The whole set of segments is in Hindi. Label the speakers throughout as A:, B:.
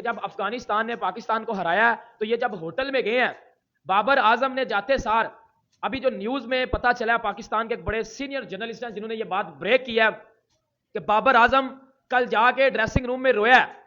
A: जब अफगानिस्तान ने पाकिस्तान को हराया तो ये जब होटल में गए हैं, बाबर आजम ने जाते सार, अभी जो न्यूज में पता चला, पाकिस्तान के एक बड़े सीनियर जर्नलिस्ट हैं जिन्होंने ये बात ब्रेक किया कि बाबर आजम कल जाके ड्रेसिंग रूम में रोया है।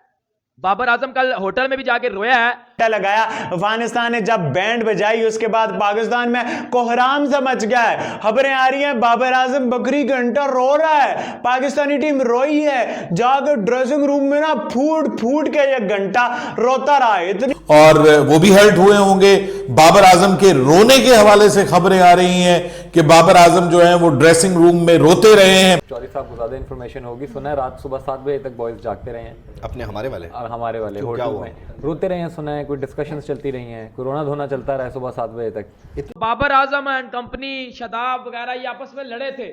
A: बाबर आजम कल होटल में भी जाके रोया है।
B: लगाया अफगानिस्तान ने जब बैंड बजाई, उसके बाद पाकिस्तान में कोहराम सा मच गया है। खबरें आ रही हैं बाबर आजम बकरी घंटा रो रहा है, पाकिस्तानी टीम रोई है, जाकर ड्रेसिंग रूम में ना फूट फूट के ये घंटा रोता रहा है। इतनी
C: और वो भी हर्ट हुए होंगे। बाबर आजम के रोने के हवाले से खबरें आ रही हैं कि बाबर आजम जो है वो ड्रेसिंग रूम में रोते रहे हैं।
D: चौधरी साहब को ज्यादा इन्फॉर्मेशन होगी। सुना है रात सुबह 7 बजे तक बॉयज जागते रहे हैं,
E: अपने हमारे वाले
D: और हमारे वाले होटल में रोते रहे हैं। सुना है कोई डिस्कशंस चलती रही हैं, कोरोना धोना चलता रहा है सुबह 7 बजे तक।
A: बाबर आजम एंड कंपनी, शदाब वगैरह ये आपस में लड़े थे।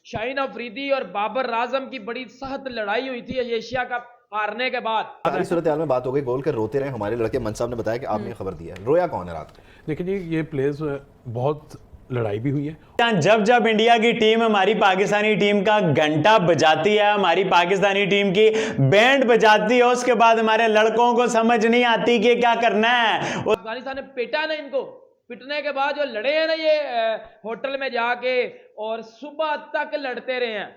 A: शाहीन अफरीदी और बाबर आजम की बड़ी सख्त लड़ाई हुई थी एशिया कप हारने के बाद।
E: सारी सूरत हाल में बात हो गई, गोल कर रोते रहे हमारे लड़के। मंच साहब ने बताया कि आपने खबर दी है, रोया कौन है रात को?
F: देखिए जी, ये प्लेयर्स बहुत लड़ाई भी हुई है।
B: जब जब इंडिया की टीम हमारी पाकिस्तानी टीम का घंटा बजाती है, हमारी पाकिस्तानी टीम की बैंड बजाती है, उसके बाद हमारे लड़कों को समझ नहीं आती कि क्या करना है।
A: अफगानिस्तान ने पीटा ना इनको, पिटने के बाद जो लड़े हैं ना ये होटल में जाके, और सुबह तक लड़ते रहे हैं,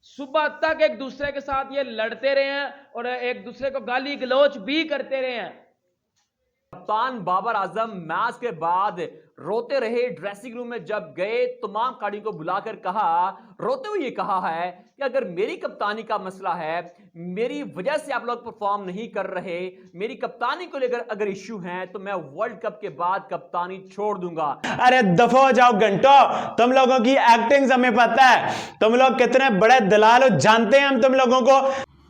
A: सुबह तक एक दूसरे के साथ ये लड़ते रहे हैं और एक दूसरे को गाली गलौच भी करते रहे हैं।
G: कप्तान बाबर आजम मैच के बाद रोते रहे। ड्रेसिंग रूम में जब गए तमाम खिलाड़ियों को बुलाकर कहा, रोते हुए ये कहा है कि अगर मेरी कप्तानी का मसला है, मेरी वजह से आप लोग परफॉर्म नहीं कर रहे, मेरी कप्तानी को लेकर अगर इश्यू है तो मैं वर्ल्ड कप के बाद कप्तानी छोड़ दूंगा।
B: अरे दफा हो जाओ घंटो, तुम लोगों की एक्टिंग हमें पता है, तुम लोग कितने बड़े दलाल हो, जानते हैं हम तुम लोगों को।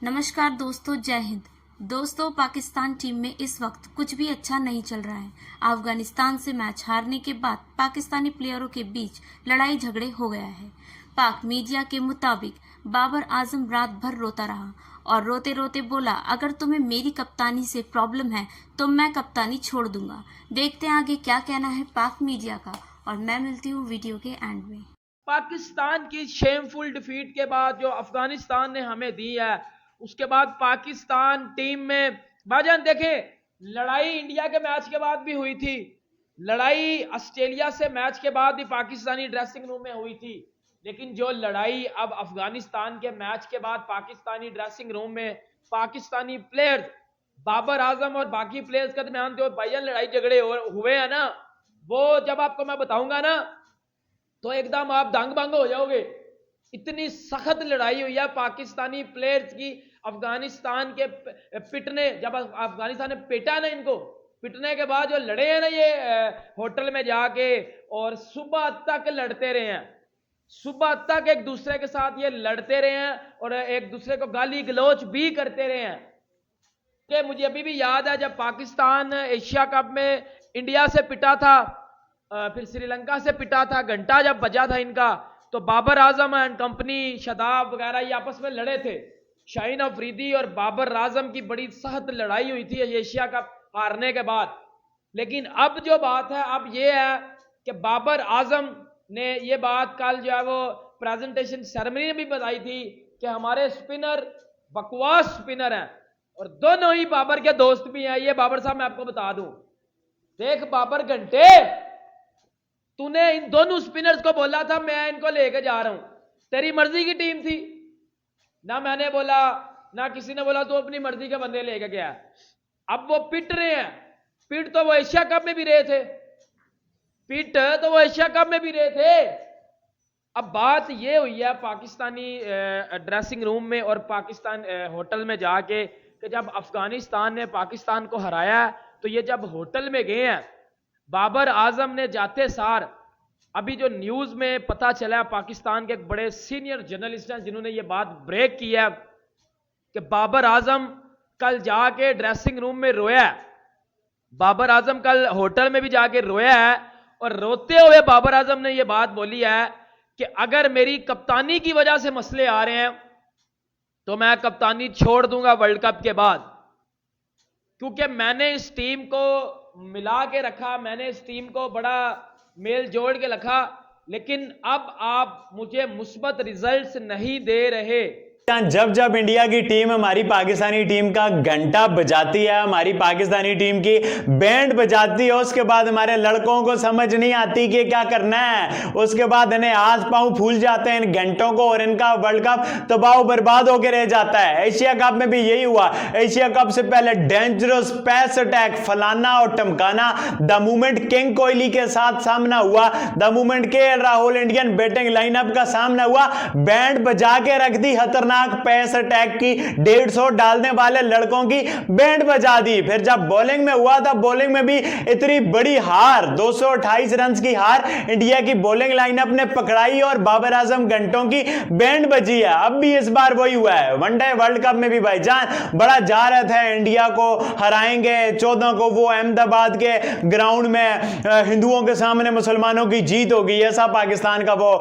H: नमस्कार दोस्तों, जय हिंद। दोस्तों, पाकिस्तान टीम में इस वक्त कुछ भी अच्छा नहीं चल रहा है। अफगानिस्तान से मैच हारने के बाद पाकिस्तानी प्लेयरों के बीच लड़ाई झगड़े हो गया है। पाक मीडिया के मुताबिक बाबर आजम रात भर रोता रहा और रोते रोते बोला, अगर तुम्हें मेरी कप्तानी से प्रॉब्लम है तो मैं कप्तानी छोड़ दूंगा। देखते हैं आगे क्या कहना है पाक मीडिया का, और मैं मिलती हूँ वीडियो के एंड में।
A: पाकिस्तान की शेमफुल डिफीट के बाद जो अफगानिस्तान ने हमें दी है, उसके बाद पाकिस्तान टीम में भाईजान देखें, लड़ाई इंडिया के मैच के बाद भी हुई थी, लड़ाई ऑस्ट्रेलिया से मैच के बाद भी पाकिस्तानी ड्रेसिंग रूम में हुई थी, लेकिन जो लड़ाई अब अफगानिस्तान के मैच के बाद पाकिस्तानी ड्रेसिंग रूम में पाकिस्तानी प्लेयर्स, बाबर आजम और बाकी प्लेयर्स के दरमियान जो भाईजान लड़ाई झगड़े हुए हैं ना, वो जब आपको मैं बताऊंगा ना तो एकदम आप दंग भंग हो जाओगे। इतनी सख्त लड़ाई हुई है पाकिस्तानी प्लेयर्स की अफगानिस्तान के पिटने, जब अफगानिस्तान ने पीटा ना इनको, पिटने के बाद जो लड़े हैं ना ये होटल में जाके, और सुबह तक लड़ते रहे हैं, सुबह तक एक दूसरे के साथ ये लड़ते रहे हैं और एक दूसरे को गाली गलौच भी करते रहे हैं। कि मुझे अभी भी याद है जब पाकिस्तान एशिया कप में इंडिया से पिटा था, फिर श्रीलंका से पिटा था, घंटा जब बजा था इनका, तो बाबर आजम एंड कंपनी, शदाब वगैरह ये आपस में लड़े थे। शाहीन अफरीदी और बाबर आजम की बड़ी सख्त लड़ाई हुई थी एशिया कप हारने के बाद। लेकिन अब जो बात है अब ये है कि बाबर आजम ने ये बात कल जो है वो प्रेजेंटेशन सेरेमनी में भी बताई थी कि हमारे स्पिनर बकवास स्पिनर हैं, और दोनों ही बाबर के दोस्त भी हैं। ये बाबर साहब मैं आपको बता दूं, देख बाबर घंटे, तूने इन दोनों स्पिनर्स को बोला था मैं इनको लेके जा रहा हूं, तेरी मर्जी की टीम थी ना, मैंने बोला ना किसी ने बोला, तू अपनी मर्जी के बंदे लेके गया। अब वो पिट रहे हैं, पिट तो वो एशिया कप में भी रहे थे, पिट तो वो एशिया कप में भी रहे थे। अब बात ये हुई है पाकिस्तानी ड्रेसिंग रूम में और पाकिस्तान होटल में जाके कि जब अफगानिस्तान ने पाकिस्तान को हराया तो ये जब होटल में गए हैं, बाबर आजम ने जाते सार, अभी जो न्यूज में पता चला, पाकिस्तान के एक बड़े सीनियर जर्नलिस्ट हैं जिन्होंने ये बात ब्रेक की है कि बाबर आजम कल जाके ड्रेसिंग रूम में रोया है। बाबर आजम कल होटल में भी जाके रोया है और रोते हुए बाबर आजम ने ये बात बोली है कि अगर मेरी कप्तानी की वजह से मसले आ रहे हैं तो मैं कप्तानी छोड़ दूंगा वर्ल्ड कप के बाद, क्योंकि मैंने इस टीम को मिला के रखा, मैंने इस टीम को बड़ा मेल जोड़ के रखा, लेकिन अब आप मुझे मुस्बत रिजल्ट्स नहीं दे रहे।
B: जब जब इंडिया की टीम हमारी पाकिस्तानी टीम का घंटा बजाती है, हमारी पाकिस्तानी टीम की बैंड बजाती है, उसके बाद हमारे लड़कों को समझ नहीं आती कि क्या करना है। उसके बाद इन्हें हाथ पांव फूल जाते हैं इन घंटों को और इनका वर्ल्ड कप तबाह बर्बाद होकर रह जाता है। एशिया कप में भी यही हुआ। एशिया कप से पहले डेंजरस पैस अटैक, फलाना और टमकाना, द मूवमेंट किंग कोहली के साथ सामना हुआ, द मूवमेंट के राहुल इंडियन बैटिंग लाइनअप का सामना हुआ। बैंड बजा के रख दी खतरनाक पैस अटैक की, 150 डालने वाले लड़कों की बैंड बजा दी। फिर जब बॉलिंग में हुआ था, बॉलिंग में भी इतनी बड़ी हार, 228 रन की हार इंडिया की बॉलिंग लाइनअप ने पकड़ाई और बाबर आजम घंटों की बैंड बजी है। अब भी इस बार वही हुआ है। वनडे वर्ल्ड कप में भी भाईजान बड़ा जा रहा था इंडिया को हराएंगे। 14 को वो अहमदाबाद के ग्राउंड में हिंदुओं के सामने मुसलमानों की जीत होगी, ऐसा पाकिस्तान का वो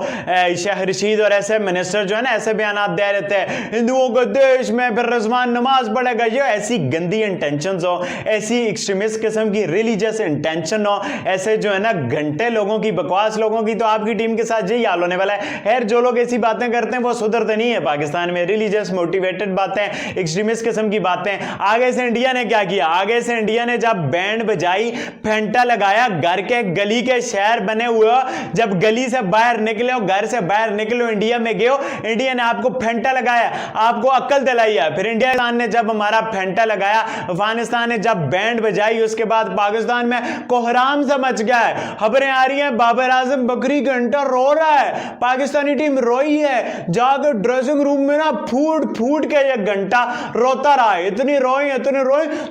B: शाह रशीद और ऐसे मिनिस्टर जो है ना ऐसे बयान दे रहे थे, हिंदुओं को देश में फिर रज़वान नमाज पढ़ेगा। ये ऐसी गंदी इंटेंशंस हो, ऐसी एक्सट्रीमिस्ट किस्म की रिलीजियस इंटेंशन हो, ऐसे जो है ना घंटे लोगों की, बकवास लोगों की, तो आपकी टीम के साथ यही हाल होने वाला है। खैर जो लोग ऐसी बातें करते हैं वो सुधरते नहीं है पाकिस्तान में। रिलीजियस मोटिवेटेड बातें, एक्सट्रीमिस्ट किस्म की बातें। आगे से इंडिया ने क्या किया, आगे से इंडिया ने जब बैंड बजाई, फेंटा लगाया, घर के गली के शहर बने हुए हो, जब गली से बाहर निकले हो, घर से बाहर निकले हो, इंडिया में गए हो, इंडिया ने आपको फेंटा लगाया, आपको अक्ल दिलाई है। फिर इंडिया ने जब हमारा फेंटा लगाया, अफगानिस्तान ने जब बैंड बजाई, उसके बाद पाकिस्तान में कोहराम सा मच गया है। खबरें आ रही हैं बाबर आजम बकरी घंटा रो रहा है, पाकिस्तानी टीम रोई है, जाकर ड्रेसिंग रूम में ना फूट फूट के ये घंटा रोता रहा है। इतनी रोई,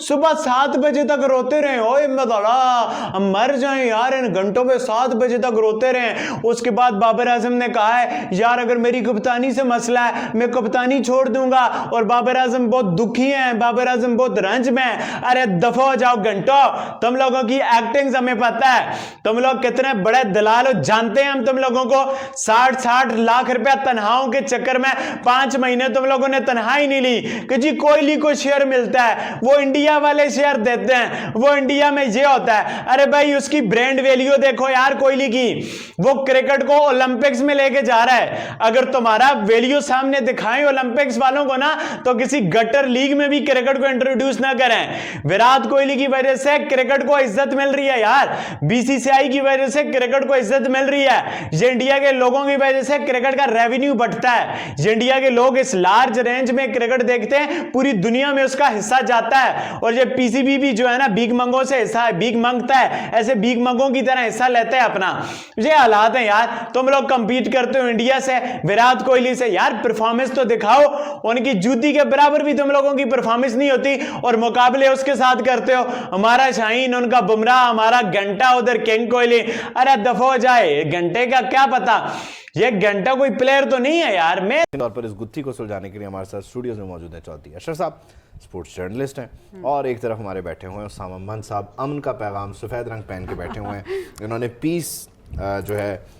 B: सुबह 7 बजे तक रोते रहे। ओए हम मर जाएं यार, इन घंटों पे 7 बजे तक रोते रहे। उसके बाद बाबर आजम ने कहा है यार अगर मेरी कप्तानी से मसला है मैं कप्तानी छोड़ दूंगा, और बाबर आजम बहुत दुखी हैं, बाबर आजम बहुत रंज में। अरे दफा हो जाओ घंटो, तुम लोगों की एक्टिंग हमें पता है, तुम लोग कितने बड़े दलाल हो, जानते हैं हम तुम लोगों को। 60 लाख रुपया तनहाओं के चक्कर में 5 महीने तुम लोगों ने तनहाई नहीं ली कि जी कोहली को शेयर मिलता है, वो इंडिया वाले शेयर देते हैं, वो इंडिया में ये होता है। अरे भाई उसकी ब्रांड वैल्यू देखो यार कोहली की, वो क्रिकेट को ओलंपिक्स में लेके जा रहा है। अगर तुम्हारा वैल्यू सामने दिखाएं ओलंपिक्स वालों को ना, तो किसी गटर लीग में भी क्रिकेट को इंट्रोड्यूस ना करें। विराट कोहली की वजह से क्रिकेट को इज्जत मिल रही है यार, बीसीसीआई की वजह से क्रिकेट को इज्जत मिल रही है, ये इंडिया के लोगों की वजह से क्रिकेट का रेवेन्यू बढ़ता है। ये इंडिया के लोग इस लार्ज रेंज में क्रिकेट देखते हैं, पूरी दुनिया में उसका हिस्सा जाता है। और ये पीसीबी भी जो है ना भीख मंगों से हिस्सा भीख मांगता है, ऐसे भीख मंगों की तरह हिस्सा लेते हैं अपना। ये हालात है यार। तुम लोग कंपीट करते हो इंडिया से, विराट कोहली से, यार परफॉर्मेंस तो दिखाओ। उनकी जूती के बराबर भी तुम लोगों की परफॉर्मेंस नहीं होती और मुकाबले उसके साथ करते हो। हमारा शाहीन, उनका बुमराह, हमारा घंटा, उधर किंग कोहली। अरे दफा हो जाए, घंटे का क्या पता, ये घंटा कोई प्लेयर तो नहीं है यार। मैं
E: तौर पर इस गुत्थी को सुलझाने के लिए हमारे साथ स्टूडियोज में मौजूद है चौधरी अशरफ साहब, स्पोर्ट्स जर्नलिस्ट हैं, और एक तरफ हमारे बैठे हुए हैं उसामा मन साहब, अमन का पैगाम सफ़ेद रंग पहन के बैठे हुए हैं। इन्होंने पीस जो है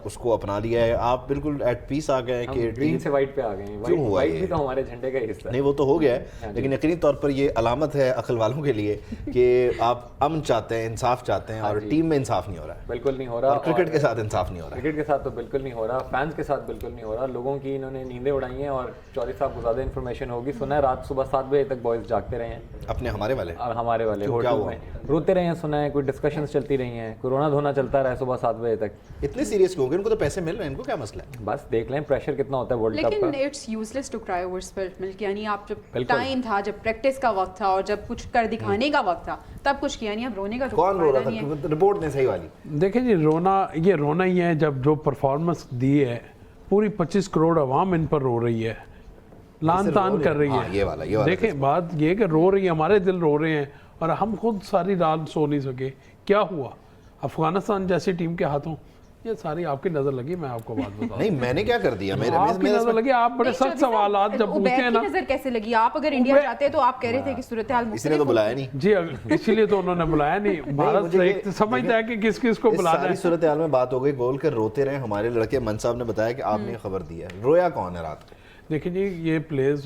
E: उसको अपना लिया है। आप बिल्कुल एट पीस आ गए कि
D: ग्रीन से वाइट पे आ गए हैं।
E: क्यों हुआ
D: वाइट
E: ये?
D: भी तो हमारे झंडे का हिस्सा है।
E: नहीं वो तो हो गया है, लेकिन यकीनी तौर पर ये अलामत है अकल वालों के लिए कि आप अमन चाहते हैं, इंसाफ चाहते हैं, और टीम में इंसाफ नहीं हो रहा है।
D: बिल्कुल नहीं हो रहा,
E: और क्रिकेट के साथ इंसाफ नहीं हो रहा है।
D: क्रिकेट के साथ तो बिल्कुल नहीं हो रहा, फैंस के साथ बिल्कुल नहीं हो रहा। लोगों की इन्होंने नींदें उड़ाई हैं, और चौधरी साहब को ज़्यादा इन्फॉर्मेशन होगी। सुना है रात सुबह 7 बजे तक बॉयज़ जागते रहे हैं,
E: अपने हमारे वाले
D: और हमारे वाले
E: क्यों, क्या
D: होटल
E: हुआ?
D: में रोते रहे हैं। सुना है कोई डिस्कशंस चलती रही हैं, कोरोना धोना चलता रहा है सुबह 7 बजे तक।
E: इतने सीरियस क्यों हो गए? उनको तो पैसे मिल रहे हैं, इनको क्या मसला है?
D: बस देख लें प्रेशर कितना होता है वर्ल्ड कप
I: लेकिन
D: का।
I: It's useless to cry over spilled milk, यानी आप जब
D: बिल्कुल।
I: टाइम था, जब प्रैक्टिस का वक्त था और जब कुछ कर दिखाने का वक्त था, तब कुछ किया नहीं। अब रोने का तो
E: कौन रो
I: फायदा
E: रहा
I: नहीं है।
E: था? रिपोर्ट ने सही वाली।
F: देखिए जी, ये रोना ही है जब जो परफॉर्मेंस दी है, पूरी 25 करोड़ अवाम इन पर रो रही है, लान तान कर रही
E: हाँ,
F: है।
E: ये वाला
F: देखें बात ये कि रो रही है, हमारे दिल रो रहे हैं, और हम खुद सारी रात सो नहीं सके। क्या हुआ अफगानिस्तान जैसी टीम के हाथों? ये सारी आपकी नजर लगी, मैं आपको बात बताऊं।
E: नहीं मैंने क्या कर दिया?
F: आपकी नजर लगी, आप बड़े सख्त सवाल जब पूछते हैं ना।
I: नजर कैसे लगी? आप अगर इंडिया जाते हैं तो आप कह रहे थे कि सूरत हाल
E: इसलिए तो बुलाया नहीं
F: जी, इसीलिए तो उन्होंने बुलाया नहीं। भारत एक समझता है कि किस किस को बुलाना है।
E: सूरत हाल में बात हो गई, गोल कर रोते रहे हमारे लड़के। मन साहब ने बताया कि आपने खबर दी है, रोया कौन है रात को?
F: देखिए जी, ये प्लेयर्स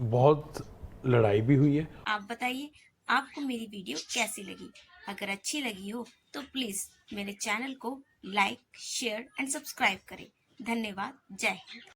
F: बहुत लड़ाई भी हुई है।
H: आप बताइए आपको मेरी वीडियो कैसी लगी? अगर अच्छी लगी हो तो प्लीज मेरे चैनल को लाइक, शेयर एंड सब्सक्राइब करें। धन्यवाद। जय हिंद।